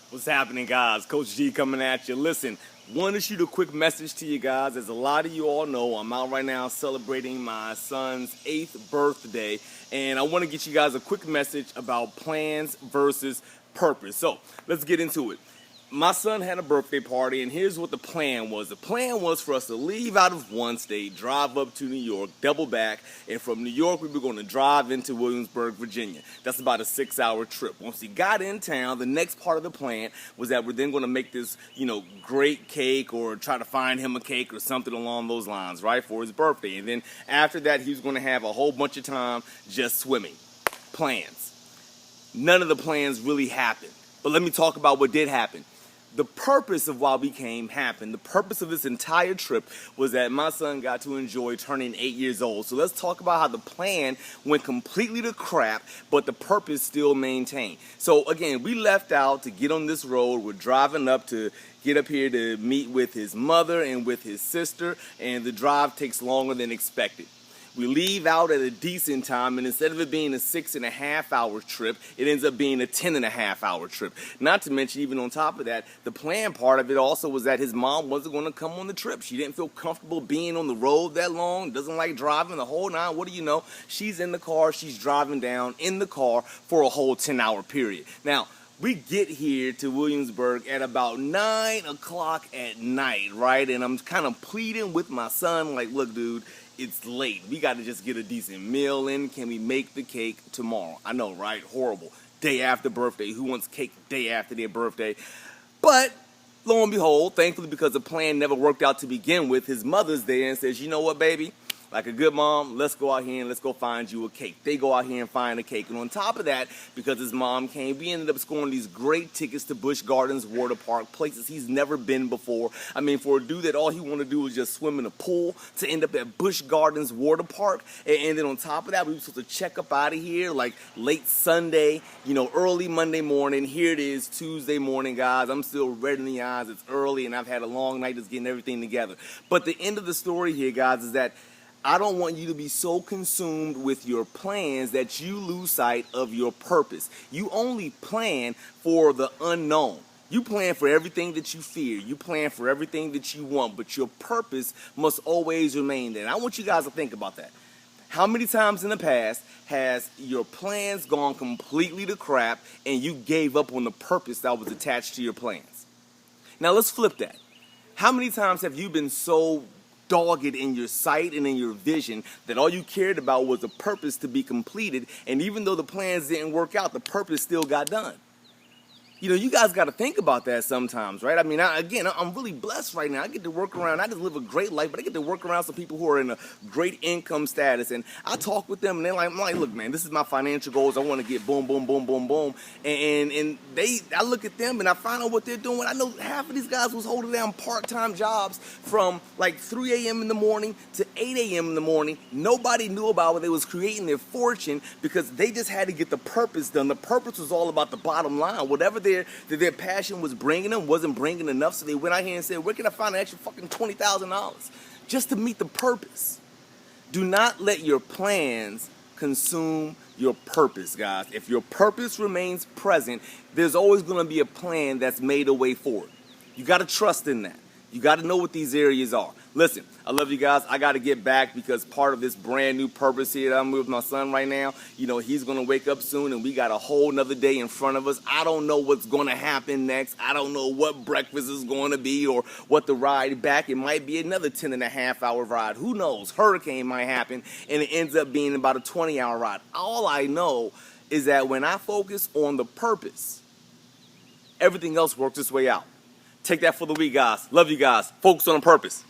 What's happening, guys? Coach G coming at you. Listen, want to shoot a quick message to you guys. As a lot of you all know, I'm out right now celebrating my son's 8th birthday, and I want to get you guys a quick message about plans versus purpose. So let's get into it. My son had a birthday party, and here's what the plan was. The plan was for us to leave out of one state, drive up to New York, double back, and from New York we were going to drive into Williamsburg, Virginia. That's about a 6-hour trip. Once we got in town, the next part of the plan was that we're then going to make this, great cake or try to find him a cake or something along those lines, right, for his birthday. And then after that, he was going to have a whole bunch of time just swimming. Plans. None of the plans really happened. But let me talk about what did happen. The purpose of why we came happened. The purpose of this entire trip was that my son got to enjoy turning 8 years old. So let's talk about how the plan went completely to crap, but the purpose still maintained. So again, we left out to get on this road. We're driving up to get up here to meet with his mother and with his sister, and the drive takes longer than expected. We leave out at a decent time, and instead of it being a 6.5-hour trip, it ends up being a 10.5-hour trip. Not to mention, even on top of that, the plan part of it also was that his mom wasn't going to come on the trip. She didn't feel comfortable being on the road that long, doesn't like driving the whole nine. What do you know? She's in the car, she's driving down in the car for a whole 10-hour period. Now, we get here to Williamsburg at about 9 o'clock at night, right? And I'm kind of pleading with my son, like, look, dude, it's late. We got to just get a decent meal in. Can we make the cake tomorrow? I know, right? Horrible. Day after birthday. Who wants cake day after their birthday? But lo and behold, thankfully, because the plan never worked out to begin with, his mother's there and says, you know what, baby? Like a good mom, let's go out here and let's go find you a cake. They go out here and find a cake. And on top of that, because his mom came, we ended up scoring these great tickets to Busch Gardens Water Park, places he's never been before. I mean, for a dude that all he wanted to do was just swim in a pool, to end up at Busch Gardens Water Park. And then on top of that, we were supposed to check up out of here like late Sunday, early Monday morning. Here it is, Tuesday morning, guys. I'm still red in the eyes. It's early, and I've had a long night just getting everything together. But the end of the story here, guys, is that I don't want you to be so consumed with your plans that you lose sight of your purpose. You only plan for the unknown. You plan for everything that you fear. You plan for everything that you want, but your purpose must always remain there. And I want you guys to think about that. How many times in the past has your plans gone completely to crap and you gave up on the purpose that was attached to your plans? Now let's flip that. How many times have you been so dogged in your sight and in your vision that all you cared about was the purpose to be completed, and even though the plans didn't work out, the purpose still got done? You guys got to think about that sometimes, right? I mean, I'm really blessed right now. I get to work around, I just live a great life, but I get to work around some people who are in a great income status, and I talk with them, and I'm like, look, man, this is my financial goals. I want to get boom, boom, boom, boom, boom, and I look at them, and I find out what they're doing. I know half of these guys was holding down part-time jobs from like 3 a.m. in the morning to 8 a.m. in the morning. Nobody knew about what they was creating their fortune because they just had to get the purpose done. The purpose was all about the bottom line. Whatever their passion was bringing them wasn't bringing enough, so they went out here and said, where can I find an extra fucking $20,000 just to meet the purpose? Do not let your plans consume your purpose, guys. If your purpose remains present, there's always going to be a plan that's made a way forward. You got to trust in that. You got to know what these areas are. Listen, I love you guys. I got to get back because part of this brand new purpose here that I'm with my son right now, he's going to wake up soon and we got a whole nother day in front of us. I don't know what's going to happen next. I don't know what breakfast is going to be or what the ride back. It might be another 10.5-hour ride. Who knows? Hurricane might happen and it ends up being about a 20-hour ride. All I know is that when I focus on the purpose, everything else works its way out. Take that for the week, guys. Love you guys. Focus on the purpose.